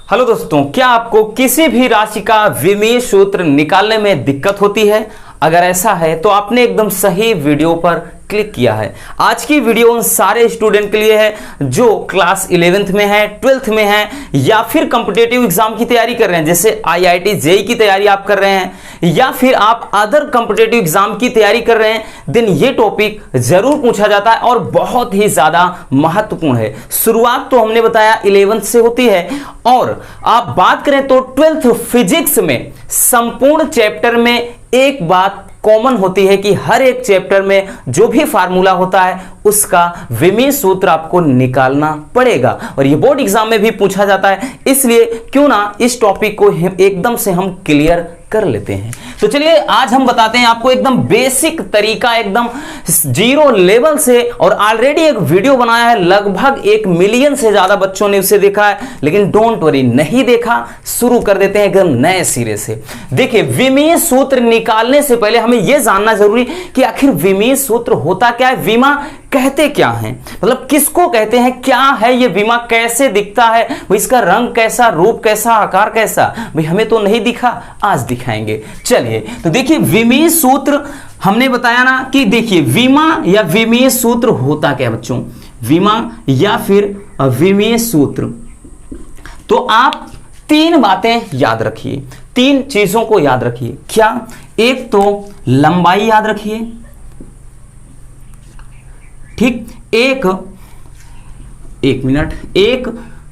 Hello दोस्तों, क्या आपको किसी भी राशि का विमीय सूत्र निकालने में दिक्कत होती है? अगर ऐसा है तो आपने एकदम सही वीडियो पर क्लिक किया है। आज की वीडियो उन सारे स्टूडेंट के लिए है जो क्लास 11th में है, 12th में है या फिर कॉम्पिटिटिव एग्जाम की तैयारी कर रहे हैं, जैसे IIT जेईई की तैयारी आप कर रहे हैं या फिर आप अदर कॉम्पिटिटिव एग्जाम की तैयारी कर रहे हैं। दिन ये टॉपिक जरूर पूछा जाता है और बहुत ही ज्यादा महत्वपूर्ण है। शुरुआत तो हमने बताया 11th से होती है और आप बात करें तो 12th फिजिक्स में संपूर्ण चैप्टर में एक बात कॉमन होती है कि हर एक चैप्टर में जो भी फार्मूला होता है उसका विमीय सूत्र आपको निकालना पड़ेगा और ये बोर्ड एग्जाम में भी पूछा जाता है। इसलिए क्यों ना इस टॉपिक को एकदम से हम क्लियर कर लेते हैं। तो चलिए आज हम बताते हैं आपको एकदम बेसिक तरीका, एकदम जीरो लेवल से, और ऑलरेडी एक वीडियो बनाया है, लगभग 1 मिलियन से ज्यादा बच्चों ने उसे देखा है। लेकिन डोंट वरी, नहीं देखा, शुरू कर देते हैं एकदम नए सिरे से। देखिए, विमीय सूत्र निकालने से पहले हमें यह जानना जरूरी कि आखिर विमीय सूत्र होता क्या है, विमा कहते क्या हैं, मतलब किसको कहते हैं, क्या है ये विमा, कैसे दिखता है, इसका रंग कैसा, रूप कैसा, आकार कैसा, भाई हमें तो नहीं दिखा, आज दिखाएंगे। चलिए तो देखिए, विमीय सूत्र हमने बताया ना कि देखिए विमा या विमीय सूत्र होता क्या बच्चों, विमा या फिर विमीय सूत्र। तो आप 3 बातें याद रखिए, 3 चीजों को याद रखिए। क्या? एक तो लंबाई याद रखिए, ठीक, एक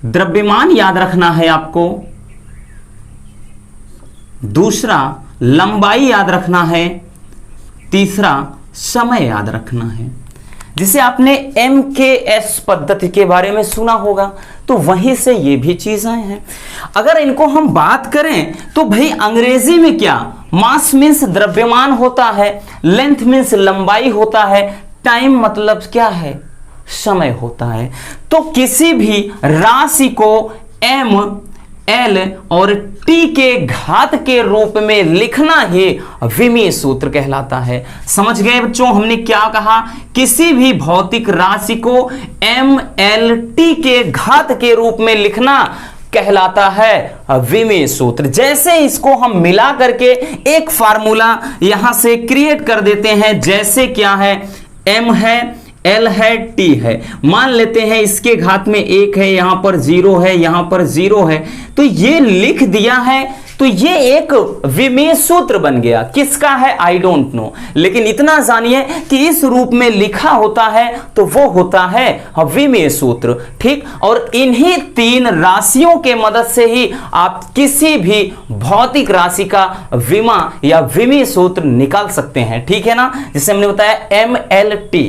द्रव्यमान याद रखना है आपको, दूसरा लंबाई याद रखना है, तीसरा समय याद रखना है। जिसे आपने MKS पद्धति के बारे में सुना होगा, तो वहीं से ये भी चीजें हैं। अगर इनको हम बात करें तो भाई अंग्रेजी में क्या, मास मीन्स द्रव्यमान होता है, लेंथ मीन्स लंबाई होता है, टाइम मतलब क्या है, समय होता है। तो किसी भी राशि को M, L और T के घात के रूप में लिखना ही विमीय सूत्र कहलाता है। समझ गए बच्चों, हमने क्या कहा, किसी भी भौतिक राशि को M, L, T के घात के रूप में लिखना कहलाता है विमीय सूत्र। जैसे इसको हम मिला करके एक फार्मूला यहां से क्रिएट कर देते हैं, जैसे क्या है, M है, L है, T है, मान लेते हैं इसके घात में 1 है, यहां पर 0 है, यहां पर 0 है, तो ये लिख दिया है। तो ये एक विमीय सूत्र बन गया। किसका है? आई डोंट नो, लेकिन इतना जानिए कि इस रूप में लिखा होता है तो वो होता है विमीय सूत्र, ठीक। और इन्हीं 3 राशियों के मदद से ही आप किसी भी भौतिक राशि का विमा या विमीय सूत्र निकाल सकते हैं, ठीक है ना। जैसे हमने बताया MLT,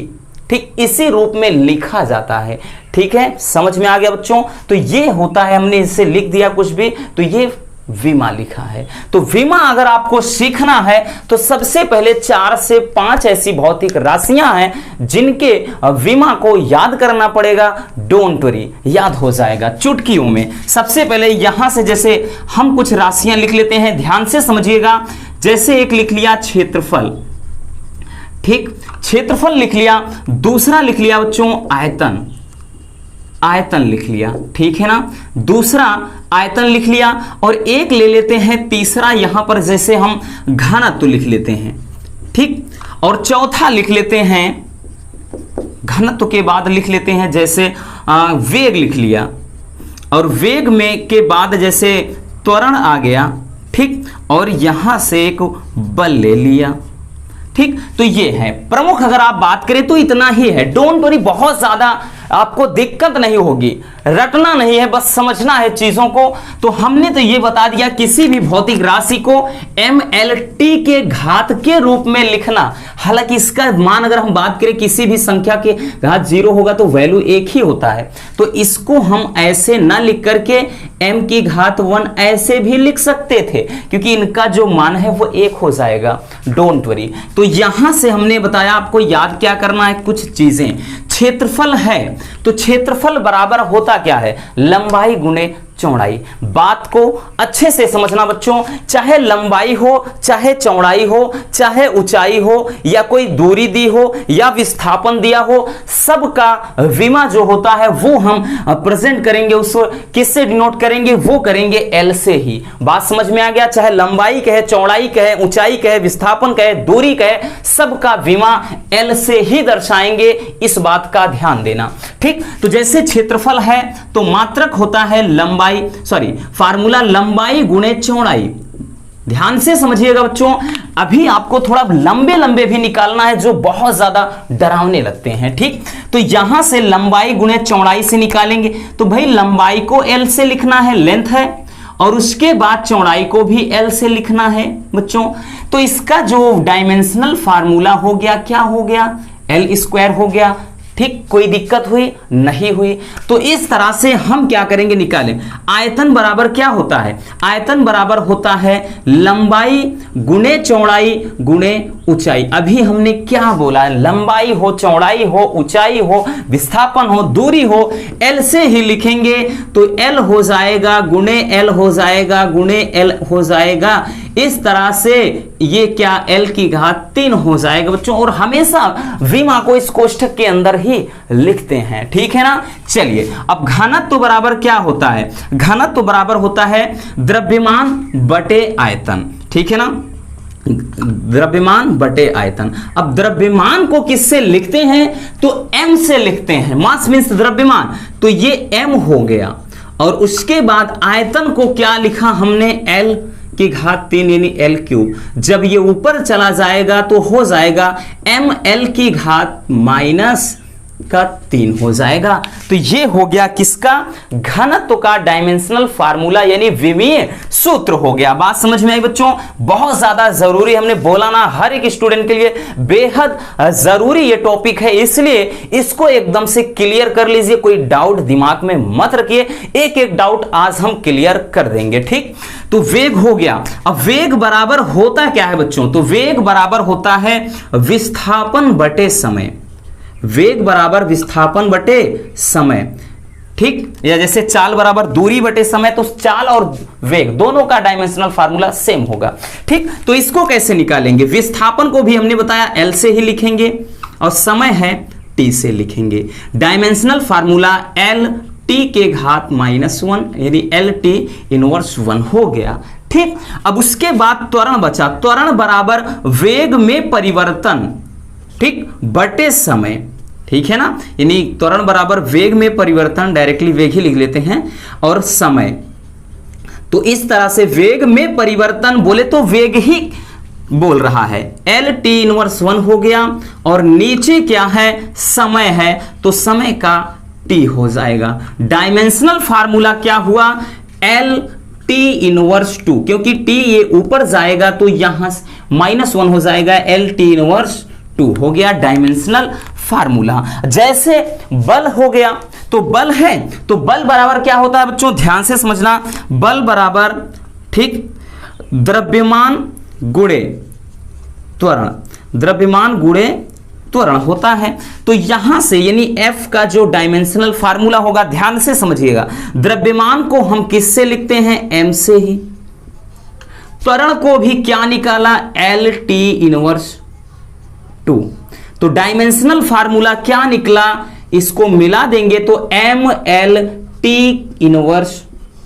ठीक, इसी रूप में लिखा जाता है, ठीक है। समझ में आ गया बच्चों? तो ये होता है, हमने इससे लिख दिया कुछ भी तो ये विमा लिखा है। तो विमा अगर आपको सीखना है तो सबसे पहले 4 से 5 ऐसी भौतिक राशियां हैं जिनके विमा को याद करना पड़ेगा। डोंट वरी, याद हो जाएगा चुटकियों में। सबसे पहले यहां से जैसे हम कुछ राशियां लिख लेते हैं, ध्यान से समझिएगा। जैसे एक लिख लिया क्षेत्रफल, ठीक, क्षेत्रफल लिख लिया। दूसरा लिख लिया बच्चों आयतन, आयतन लिख लिया, ठीक है ना। दूसरा आयतन लिख लिया और एक ले लेते हैं तीसरा, यहां पर जैसे हम घनत्व लिख लेते हैं, ठीक। और चौथा लिख लेते हैं, घनत्व के बाद लिख लेते हैं जैसे वेग लिख लिया, और वेग में के बाद जैसे त्वरण आ गया, ठीक। और यहां से एक बल ले लिया, ठीक। तो ये है प्रमुख। अगर आप बात करें तो इतना ही है। डोंट वरी, बहुत ज्यादा आपको दिक्कत नहीं होगी, रटना नहीं है, बस समझना है चीजों को। तो हमने तो ये बता दिया, किसी भी भौतिक राशि को MLT के घात के रूप में लिखना। हालांकि इसका मान अगर हम बात करें, किसी भी संख्या के घात 0 होगा तो वैल्यू 1 ही होता है, तो इसको हम ऐसे ना लिख करके M की घात 1 ऐसे भी लिख सकते थे, क्योंकि इनका जो मान है वो 1 हो जाएगा। Don't worry. तो यहां से हमने बताया आपको याद क्या करना है, कुछ चीजें। क्षेत्रफल है तो क्षेत्रफल बराबर होता क्या है, लंबाई गुणे चौड़ाई। बात को अच्छे से समझना बच्चों, चाहे लंबाई हो, चाहे चौड़ाई हो, चाहे ऊंचाई हो, या कोई दूरी दी हो या विस्थापन दिया हो, सबका विमा जो होता है वो हम प्रेजेंट करेंगे, उसको किससे डिनोट करेंगे, वो करेंगे एल से ही। बात समझ में आ गया? चाहे लंबाई कहे, चौड़ाई कहे, ऊंचाई कहे, विस्थापन कहे, दूरी कहे, सबका विमा एल से ही दर्शाएंगे, इस बात का ध्यान देना। ठीक, तो जैसे क्षेत्रफल है तो मात्रक होता है लंबाई, फार्मूला लंबाई गुणे चौड़ाई। ध्यान से समझिएगा बच्चों, अभी आपको थोड़ा लंबे लंबे भी निकालना है जो बहुत ज्यादा डरावने लगते हैं। ठीक, तो यहां से लंबाई गुणे चौड़ाई से निकालेंगे, तो भाई लंबाई को एल से लिखना है, लेंथ है, और उसके बाद चौड़ाई को भी एल से लिखना है बच्चों। तो इसका जो डायमेंशनल फार्मूला हो गया, क्या हो गया? एल स्क्वायर हो गया। ठीक, कोई दिक्कत हुई? नहीं हुई। तो इस तरह से हम क्या करेंगे, निकालें। आयतन बराबर क्या होता है? आयतन बराबर होता है लंबाई गुणे चौड़ाई गुणे ऊंचाई। अभी हमने क्या बोला? लंबाई हो, चौड़ाई हो, ऊंचाई हो, विस्थापन हो, दूरी हो, एल से ही लिखेंगे। तो एल हो जाएगा गुणे एल हो जाएगा गुणे एल हो जाएगा। इस तरह से ये क्या एल की घात 3 हो जाएगा बच्चों, और हमेशा विमा को इस कोष्ठक के अंदर ही लिखते हैं। ठीक है ना? चलिए, अब घनत्व बराबर क्या होता है? घनत्व बराबर होता है द्रव्यमान बटे आयतन। ठीक है ना? द्रव्यमान बटे आयतन। अब द्रव्यमान को किससे लिखते हैं? तो m से लिखते हैं। मास मीन्स द्रव्यमान, तो ये m हो गया, और उसके बाद आयतन को क्या लिखा हमने? l की घात 3 यानी एल क्यूब। जब ये ऊपर चला जाएगा तो हो जाएगा एम एल की घात माइनस का 3 हो जाएगा। तो ये हो गया किसका? घनत्व का डायमेंशनल फार्मूला यानी विमीय सूत्र हो गया। बात समझ में आई बच्चों? बहुत ज्यादा जरूरी, हमने बोला ना, हर एक स्टूडेंट के लिए बेहद जरूरी ये टॉपिक है, इसलिए इसको एकदम से क्लियर कर लीजिए। कोई डाउट दिमाग में मत रखिए, एक एक डाउट आज हम क्लियर कर देंगे। ठीक, तो वेग हो गया। अब वेग बराबर होता क्या है बच्चों? तो वेग बराबर होता है विस्थापन बटे समय। वेग बराबर विस्थापन बटे समय। ठीक, या जैसे चाल बराबर दूरी बटे समय, तो चाल और वेग दोनों का डायमेंशनल फार्मूला सेम होगा। ठीक, तो इसको कैसे निकालेंगे? विस्थापन को भी हमने बताया एल से ही लिखेंगे, और समय है टी से लिखेंगे। डायमेंशनल फार्मूला एल टी के घात -1 यानी एल टी इनवर्स 1 हो गया। ठीक, अब उसके बाद त्वरण बचा। त्वरण बराबर वेग में परिवर्तन, ठीक, बटे समय। ठीक है ना? यानी त्वरण बराबर वेग में परिवर्तन, डायरेक्टली वेग ही लिख लेते हैं, और समय। तो इस तरह से वेग में परिवर्तन बोले तो वेग ही बोल रहा है, एल टी इनवर्स 1 हो गया, और नीचे क्या है? समय है, तो समय का टी हो जाएगा। डायमेंशनल फार्मूला क्या हुआ? एल टी इनवर्स 2, क्योंकि टी ये ऊपर जाएगा तो यहां -1 हो जाएगा, एल टी इनवर्स 2 हो गया डायमेंशनल फार्मूला। जैसे बल हो गया, तो बल है, तो बल बराबर क्या होता है बच्चों? ध्यान से समझना। बल बराबर, ठीक, द्रव्यमान गुणे त्वरण, द्रव्यमान गुणे त्वरण होता है। तो यहां से यानी F का जो डायमेंशनल फार्मूला होगा, ध्यान से समझिएगा, द्रव्यमान को हम किससे लिखते हैं? m से ही। त्वरण को भी क्या निकाला? L T inverse 2। तो डायमेंशनल फार्मूला क्या निकला? इसको मिला देंगे तो एम एल टी इनवर्स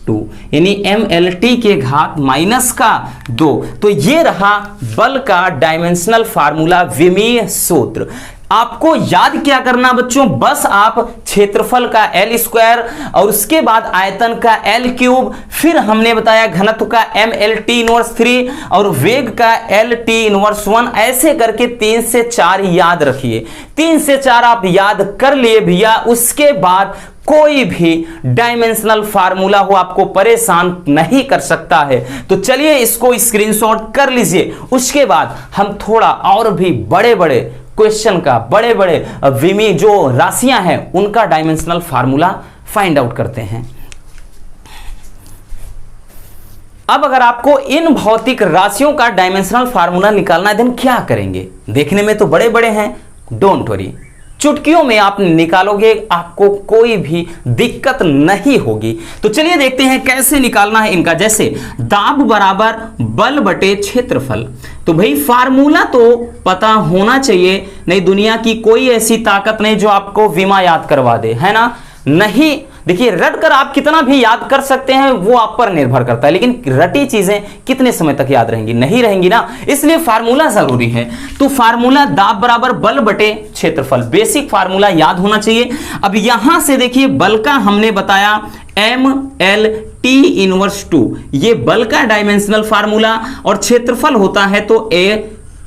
2 यानी एम एल टी के घात -2। तो ये रहा बल का डायमेंशनल फार्मूला, विमीय सूत्र। आपको याद क्या करना बच्चों? बस आप क्षेत्रफल का एल स्क्वायर, और उसके बाद आयतन का एल क्यूब, फिर हमने बताया घनत्व का एम एल टी इनवर्स 3 और वेग का एल टी इनवर्स 1, ऐसे करके 3 से 4 याद रखिए। 3 से 4 आप याद कर लिए भैया, उसके बाद कोई भी डायमेंशनल फार्मूला हो आपको परेशान नहीं कर सकता है। तो चलिए इसको स्क्रीनशॉट कर लीजिए। उसके बाद हम थोड़ा और भी बड़े बड़े क्वेश्चन का, बड़े बड़े विमी जो राशियां हैं उनका डायमेंशनल फार्मूला फाइंड आउट करते हैं। अब अगर आपको इन भौतिक राशियों का डायमेंशनल फार्मूला निकालना है, देन क्या करेंगे? देखने में तो बड़े बड़े हैं, डोंट वरी, चुटकियों में आप निकालोगे, आपको कोई भी दिक्कत नहीं होगी। तो चलिए देखते हैं कैसे निकालना है इनका। जैसे दाब बराबर बल बटे क्षेत्रफल, तो भाई फार्मूला तो पता होना चाहिए, नहीं दुनिया की कोई ऐसी ताकत नहीं जो आपको विमा याद करवा दे, है ना? नहीं, देखिए रट कर आप कितना भी याद कर सकते हैं वो आप पर निर्भर करता है, लेकिन रटी चीजें कितने समय तक याद रहेंगी? नहीं रहेंगी ना, इसलिए फार्मूला जरूरी है। तो फार्मूला दाब बराबर बल बटे क्षेत्रफल, बेसिक फार्मूला याद होना चाहिए। अब यहां से देखिए बल का हमने बताया ML/T इनवर्स 2, ये बल का डायमेंशनल फार्मूला, और क्षेत्रफल होता है तो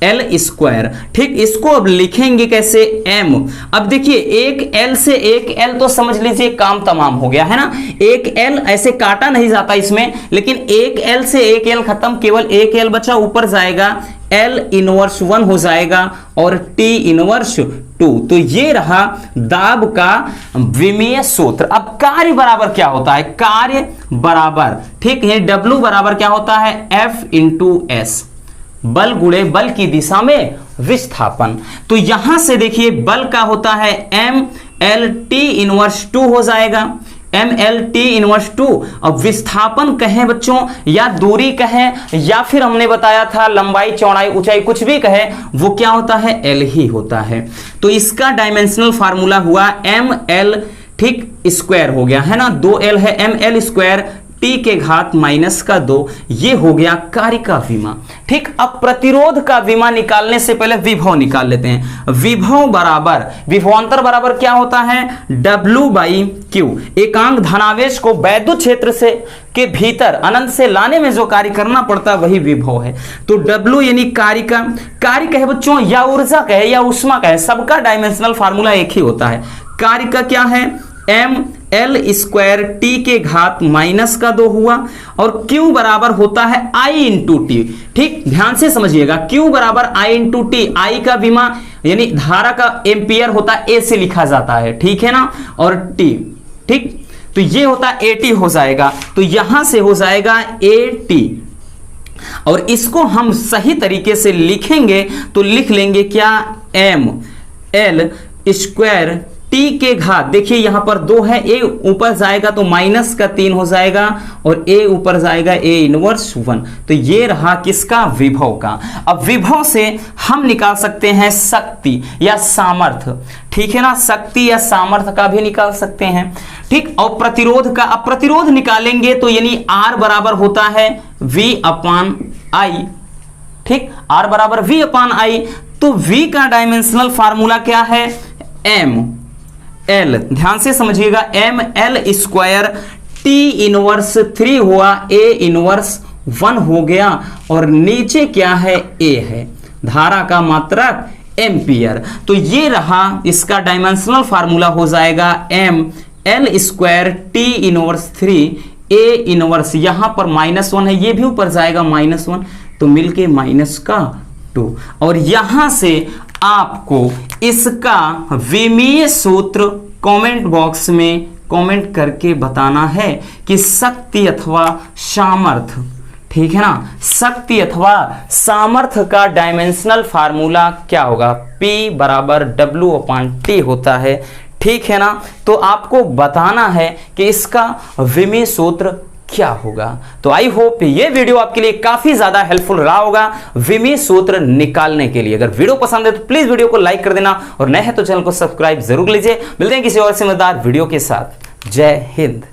L²। ठीक, इसको अब लिखेंगे कैसे? M। अब देखिए एक L से एक L तो समझ लीजिए काम तमाम हो गया, है ना? एक L ऐसे काटा नहीं जाता इसमें, लेकिन एक L से एक L खत्म, केवल एक L बचा, ऊपर जाएगा L इनवर्स 1 हो जाएगा और T इनवर्स 2। तो ये रहा दाब का विमीय सूत्र। अब कार्य बराबर क्या होता है? कार्य बराबर, ठीक है, W बराबर क्या होता है? F × S, बल गुणे बल की दिशा में विस्थापन। तो यहां से देखिए बल का होता है ML/T इनवर्स 2 हो जाएगा, ML/T इनवर्स 2। अब विस्थापन कहें बच्चों या दूरी कहें या फिर हमने बताया था लंबाई चौड़ाई ऊंचाई, कुछ भी कहें, वो क्या होता है? L ही होता है। तो इसका डायमेंशनल फार्मूला हुआ ML, ठीक, स्क्वायर हो गया, है ना? 2L है, ML² T के घात -2, ये हो गया कार्य का विमा। ठीक, अब प्रतिरोध का विमा निकालने से पहले विभव निकाल लेते हैं। विभव बराबर, विभवांतर बराबर क्या होता है? W/Q। एकांक धनावेश को वैद्युत क्षेत्र से के भीतर अनंत से लाने में जो कार्य करना पड़ता है वही विभव है। तो W यानी कार्य का, कार्य कहे बच्चों या ऊर्जा कहे या उष्मा कहे, सबका डायमेंशनल फार्मूला एक ही होता है। कार्य का क्या है? ML² T के घात -2 हुआ, और Q बराबर होता है I × T। ठीक, ध्यान से समझिएगा, Q बराबर I × T, I का विमा यानी धारा का एम्पियर होता है, A से लिखा जाता है, ठीक है ना, और T, ठीक, तो ये होता है AT हो जाएगा। तो यहां से हो जाएगा AT, और इसको हम सही तरीके से लिखेंगे तो लिख लेंगे क्या? ML² T के घात, देखिए यहां पर 2 है, A ऊपर जाएगा तो -3 हो जाएगा, और A ऊपर जाएगा A इनवर्स 1। तो ये रहा किसका? विभव का। अब विभव से हम निकाल सकते हैं शक्ति या सामर्थ्य, ठीक है ना? शक्ति या सामर्थ्य का भी निकाल सकते हैं। ठीक, और प्रतिरोध का, अब प्रतिरोध निकालेंगे तो यानी R बराबर होता है V/I। ठीक, R बराबर V/I। तो V का डायमेंशनल फार्मूला क्या है? ML, ध्यान से समझिएगा, ML² T इनवर्स 3 हुआ, A इनवर्स 1 हो गया, और नीचे क्या है? A है, धारा का मात्रक एम्पियर। तो ये रहा इसका डायमेंशनल फार्मूला हो जाएगा ML² T inverse 3 A inverse, यहां पर -1 है, ये भी ऊपर जाएगा -1, तो मिलके -2। और यहां से आपको इसका विमीय सूत्र कमेंट बॉक्स में कमेंट करके बताना है कि शक्ति अथवा सामर्थ्य, ठीक है ना, शक्ति अथवा सामर्थ्य का डायमेंशनल फार्मूला क्या होगा? P बराबर W/T होता है, ठीक है ना? तो आपको बताना है कि इसका विमीय सूत्र क्या होगा। तो आई होप ये वीडियो आपके लिए काफी ज्यादा हेल्पफुल रहा होगा विमीय सूत्र निकालने के लिए। अगर वीडियो पसंद है तो प्लीज वीडियो को लाइक कर देना, और नए हैं तो चैनल को सब्सक्राइब जरूर लीजिए। मिलते हैं किसी और समझदार वीडियो के साथ। जय हिंद।